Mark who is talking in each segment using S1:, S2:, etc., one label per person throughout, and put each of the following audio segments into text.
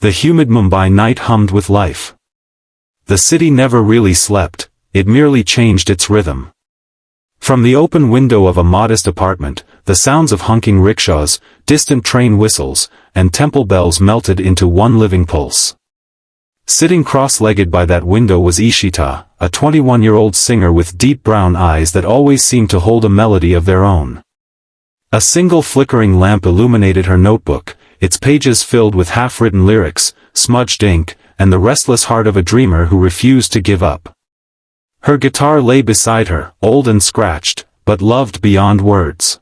S1: The humid Mumbai night hummed with life. The city never really slept, it merely changed its rhythm. From the open window of a modest apartment, the sounds of honking rickshaws, distant train whistles, and temple bells melted into one living pulse. Sitting cross-legged by that window was Ishita, a 21-year-old singer with deep brown eyes that always seemed to hold a melody of their own. A single flickering lamp illuminated her notebook, its pages filled with half-written lyrics, smudged ink, and the restless heart of a dreamer who refused to give up. Her guitar lay beside her, old and scratched, but loved beyond words.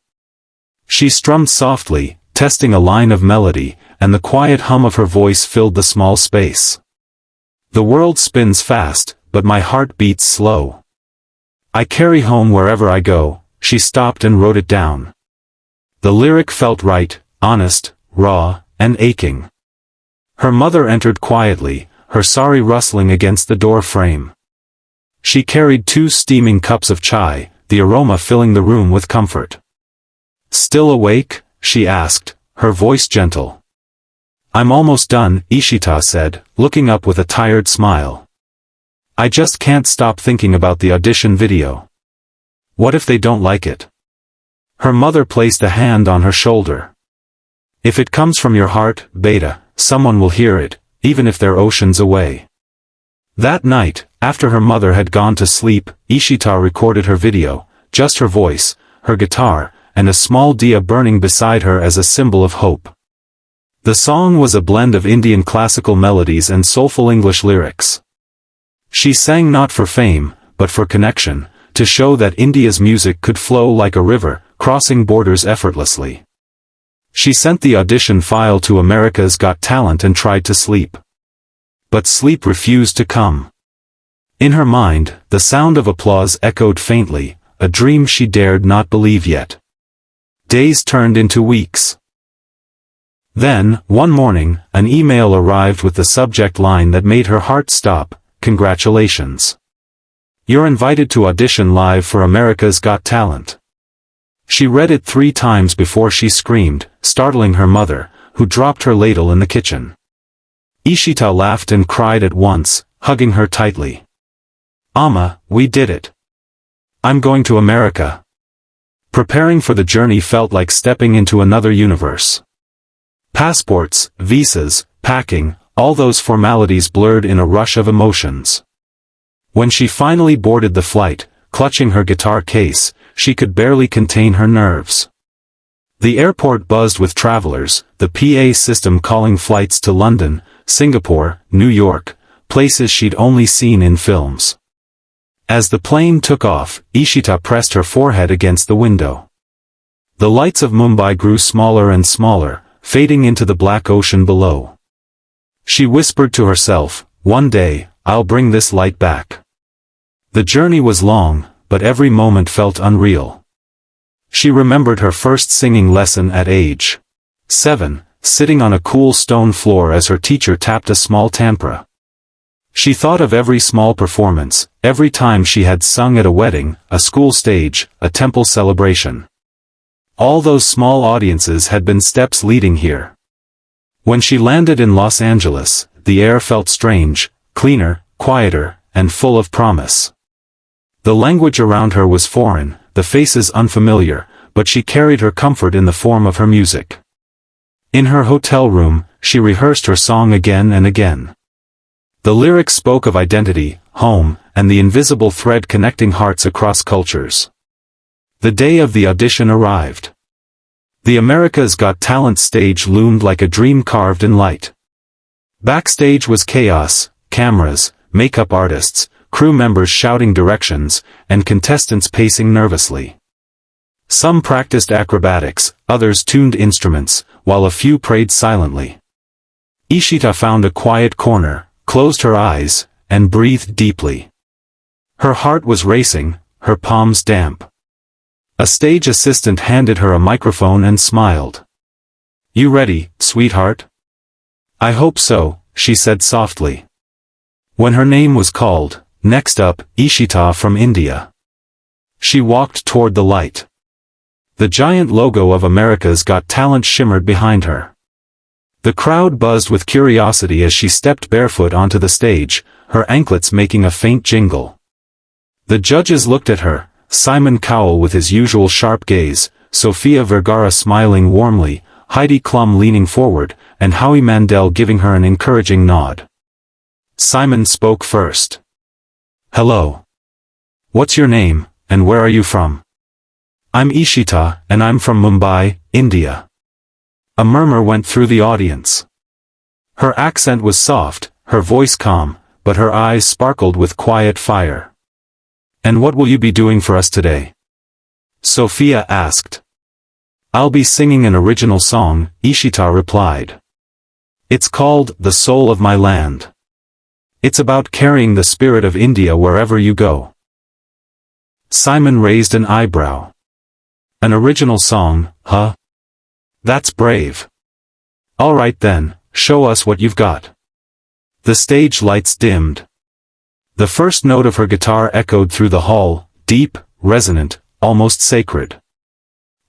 S1: She strummed softly, testing a line of melody, and the quiet hum of her voice filled the small space. The world spins fast, but my heart beats slow. I carry home wherever I go. She stopped and wrote it down. The lyric felt right, honest, raw, and aching. Her mother entered quietly, her sari rustling against the door frame. She carried 2 steaming cups of chai, the aroma filling the room with comfort. "Still awake?" she asked, her voice gentle. "I'm almost done," Ishita said, looking up with a tired smile. "I just can't stop thinking about the audition video. What if they don't like it?" Her mother placed a hand on her shoulder. "If it comes from your heart, Beta, someone will hear it, even if they're oceans away." That night, after her mother had gone to sleep, Ishita recorded her video, just her voice, her guitar, and a small diya burning beside her as a symbol of hope. The song was a blend of Indian classical melodies and soulful English lyrics. She sang not for fame, but for connection, to show that India's music could flow like a river, crossing borders effortlessly. She sent the audition file to America's Got Talent and tried to sleep. But sleep refused to come. In her mind, the sound of applause echoed faintly, a dream she dared not believe yet. Days turned into weeks. Then, one morning, an email arrived with the subject line that made her heart stop: "Congratulations. You're invited to audition live for America's Got Talent." She read it 3 times before she screamed, startling her mother, who dropped her ladle in the kitchen. Ishita laughed and cried at once, hugging her tightly. "Amma, we did it. I'm going to America." Preparing for the journey felt like stepping into another universe. Passports, visas, packing, all those formalities blurred in a rush of emotions. When she finally boarded the flight, clutching her guitar case, she could barely contain her nerves. The airport buzzed with travelers, the PA system calling flights to London, Singapore, New York, places she'd only seen in films. As the plane took off, Ishita pressed her forehead against the window. The lights of Mumbai grew smaller and smaller, fading into the black ocean below. She whispered to herself, "One day, I'll bring this light back." The journey was long, but every moment felt unreal. She remembered her first singing lesson at age 7, sitting on a cool stone floor as her teacher tapped a small tantra. She thought of every small performance, every time she had sung at a wedding, a school stage, a temple celebration. All those small audiences had been steps leading here. When she landed in Los Angeles, the air felt strange, cleaner, quieter, and full of promise. The language around her was foreign, the faces unfamiliar, but she carried her comfort in the form of her music. In her hotel room, she rehearsed her song again and again. The lyrics spoke of identity, home, and the invisible thread connecting hearts across cultures. The day of the audition arrived. The America's Got Talent stage loomed like a dream carved in light. Backstage was chaos, cameras, makeup artists, crew members shouting directions, and contestants pacing nervously. Some practiced acrobatics, others tuned instruments, while a few prayed silently. Ishita found a quiet corner, closed her eyes, and breathed deeply. Her heart was racing, her palms damp. A stage assistant handed her a microphone and smiled. "You ready, sweetheart?" "I hope so," she said softly. When her name was called, next up, Ishita from India. She walked toward the light. The giant logo of America's Got Talent shimmered behind her. The crowd buzzed with curiosity as she stepped barefoot onto the stage, her anklets making a faint jingle. The judges looked at her, Simon Cowell with his usual sharp gaze, Sofia Vergara smiling warmly, Heidi Klum leaning forward, and Howie Mandel giving her an encouraging nod. Simon spoke first. "Hello. What's your name, and where are you from?" "I'm Ishita, and I'm from Mumbai, India." A murmur went through the audience. Her accent was soft, her voice calm, but her eyes sparkled with quiet fire. "And what will you be doing for us today?" Sofia asked. "I'll be singing an original song," Ishita replied. "It's called The Soul of My Land. It's about carrying the spirit of India wherever you go." Simon raised an eyebrow. "An original song, huh? That's brave. All right then, show us what you've got." The stage lights dimmed. The first note of her guitar echoed through the hall, deep, resonant, almost sacred.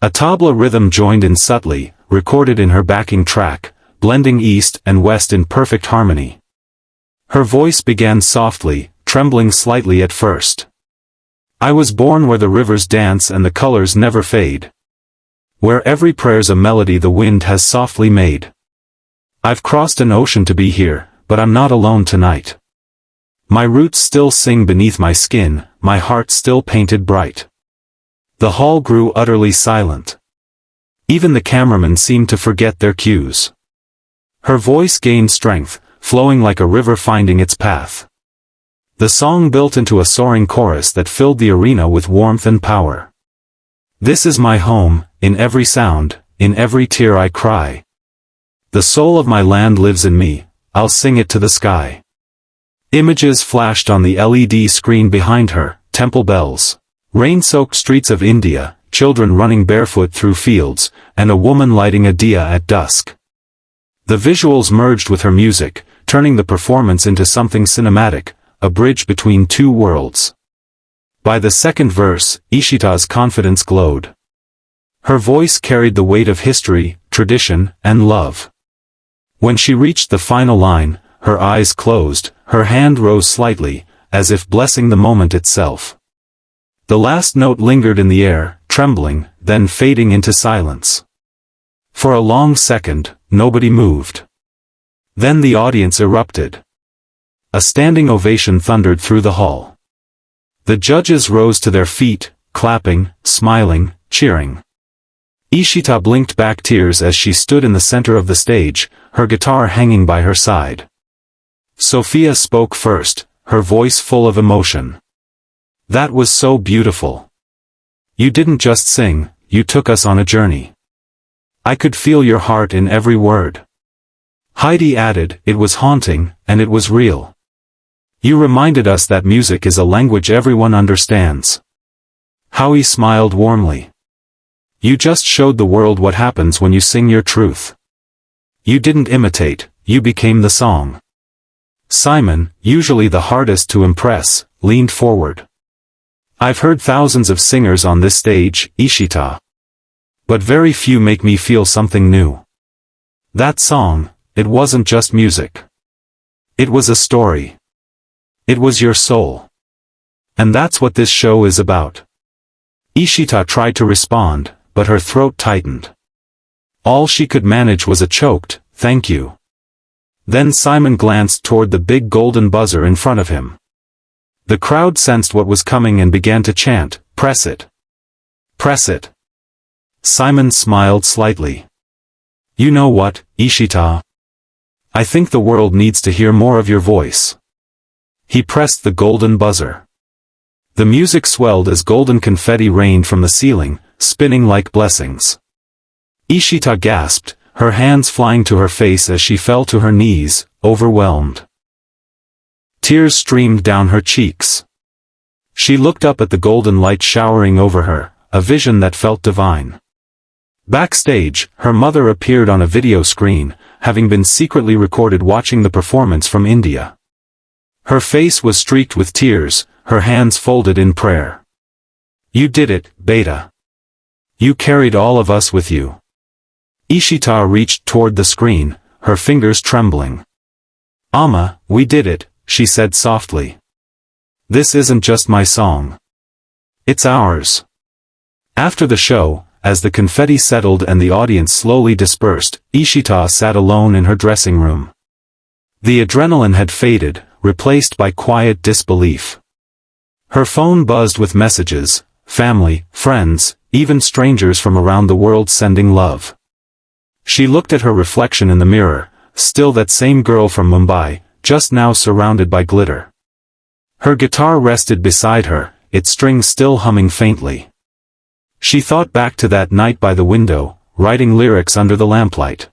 S1: A tabla rhythm joined in subtly, recorded in her backing track, blending east and west in perfect harmony. Her voice began softly, trembling slightly at first. "I was born where the rivers dance and the colors never fade. Where every prayer's a melody the wind has softly made. I've crossed an ocean to be here, but I'm not alone tonight. My roots still sing beneath my skin, my heart still painted bright." The hall grew utterly silent. Even the cameramen seemed to forget their cues. Her voice gained strength, flowing like a river finding its path. The song built into a soaring chorus that filled the arena with warmth and power. "This is my home, in every sound, in every tear I cry. The soul of my land lives in me, I'll sing it to the sky." Images flashed on the LED screen behind her, temple bells, rain-soaked streets of India, children running barefoot through fields, and a woman lighting a diya at dusk. The visuals merged with her music, turning the performance into something cinematic, a bridge between two worlds. By the second verse, Ishita's confidence glowed. Her voice carried the weight of history, tradition, and love. When she reached the final line, her eyes closed, her hand rose slightly, as if blessing the moment itself. The last note lingered in the air, trembling, then fading into silence. For a long second, nobody moved. Then the audience erupted. A standing ovation thundered through the hall. The judges rose to their feet, clapping, smiling, cheering. Ishita blinked back tears as she stood in the center of the stage, her guitar hanging by her side. Sofia spoke first, her voice full of emotion. "That was so beautiful. You didn't just sing, you took us on a journey. I could feel your heart in every word." Heidi added, "It was haunting, and it was real. You reminded us that music is a language everyone understands." Howie smiled warmly. "You just showed the world what happens when you sing your truth. You didn't imitate, you became the song." Simon, usually the hardest to impress, leaned forward. "I've heard thousands of singers on this stage, Ishita. But very few make me feel something new. That song, it wasn't just music. It was a story. It was your soul. And that's what this show is about." Ishita tried to respond, but her throat tightened. All she could manage was a choked, "Thank you." Then Simon glanced toward the big golden buzzer in front of him. The crowd sensed what was coming and began to chant, "Press it. Press it." Simon smiled slightly. "You know what, Ishita? I think the world needs to hear more of your voice." He pressed the golden buzzer. The music swelled as golden confetti rained from the ceiling, spinning like blessings. Ishita gasped, her hands flying to her face as she fell to her knees, overwhelmed. Tears streamed down her cheeks. She looked up at the golden light showering over her, a vision that felt divine. Backstage, her mother appeared on a video screen, having been secretly recorded watching the performance from India. Her face was streaked with tears, her hands folded in prayer. "You did it, Beta. You carried all of us with you." Ishita reached toward the screen, her fingers trembling. "Amma, we did it," she said softly. "This isn't just my song. It's ours." After the show, as the confetti settled and the audience slowly dispersed, Ishita sat alone in her dressing room. The adrenaline had faded, replaced by quiet disbelief. Her phone buzzed with messages, family, friends, even strangers from around the world sending love. She looked at her reflection in the mirror, still that same girl from Mumbai, just now surrounded by glitter. Her guitar rested beside her, its strings still humming faintly. She thought back to that night by the window, writing lyrics under the lamplight.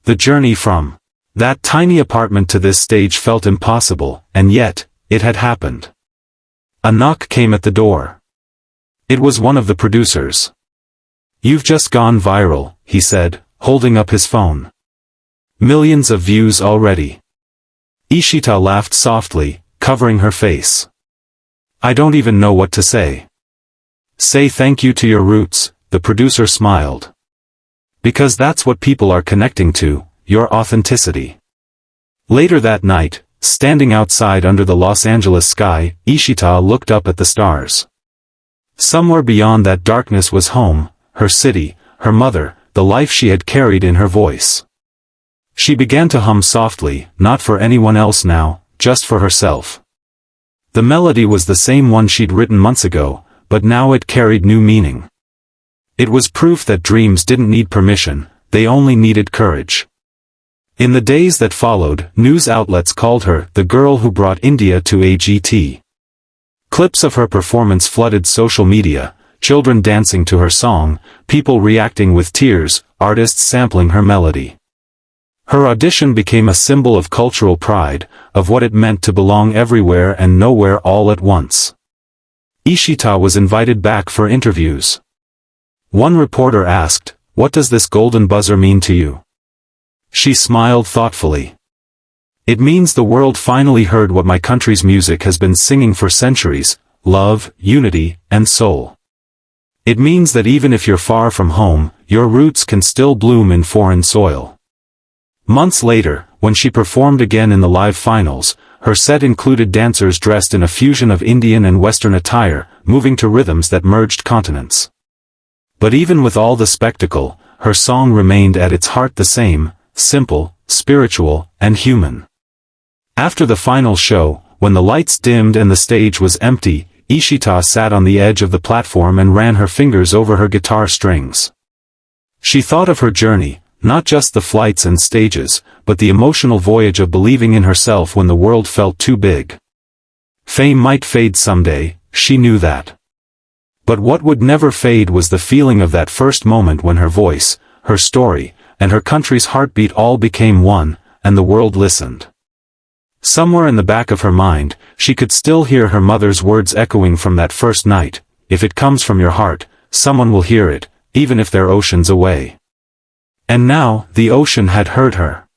S1: The journey from that tiny apartment to this stage felt impossible, and yet, it had happened. A knock came at the door. It was one of the producers. "You've just gone viral," he said, holding up his phone. "Millions of views already." Ishita laughed softly, covering her face. "I don't even know what to say." "Say thank you to your roots," the producer smiled. "Because that's what people are connecting to, your authenticity." Later that night, standing outside under the Los Angeles sky, Ishita looked up at the stars. Somewhere beyond that darkness was home, her city, her mother, the life she had carried in her voice. She began to hum softly, not for anyone else now, just for herself. The melody was the same one she'd written months ago, but now it carried new meaning. It was proof that dreams didn't need permission, they only needed courage. In the days that followed, news outlets called her the girl who brought India to AGT. Clips of her performance flooded social media, children dancing to her song, people reacting with tears, artists sampling her melody. Her audition became a symbol of cultural pride, of what it meant to belong everywhere and nowhere all at once. Ishita was invited back for interviews. One reporter asked, "What does this golden buzzer mean to you?" She smiled thoughtfully. "It means the world finally heard what my country's music has been singing for centuries, love, unity, and soul. It means that even if you're far from home, your roots can still bloom in foreign soil." Months later, when she performed again in the live finals, her set included dancers dressed in a fusion of Indian and Western attire, moving to rhythms that merged continents. But even with all the spectacle, her song remained at its heart the same, simple, spiritual, and human. After the final show, when the lights dimmed and the stage was empty, Ishita sat on the edge of the platform and ran her fingers over her guitar strings. She thought of her journey, not just the flights and stages, but the emotional voyage of believing in herself when the world felt too big. Fame might fade someday, she knew that. But what would never fade was the feeling of that first moment when her voice, her story, and her country's heartbeat all became one, and the world listened. Somewhere in the back of her mind, she could still hear her mother's words echoing from that first night, "If it comes from your heart, someone will hear it, even if they're oceans away." And now, the ocean had heard her.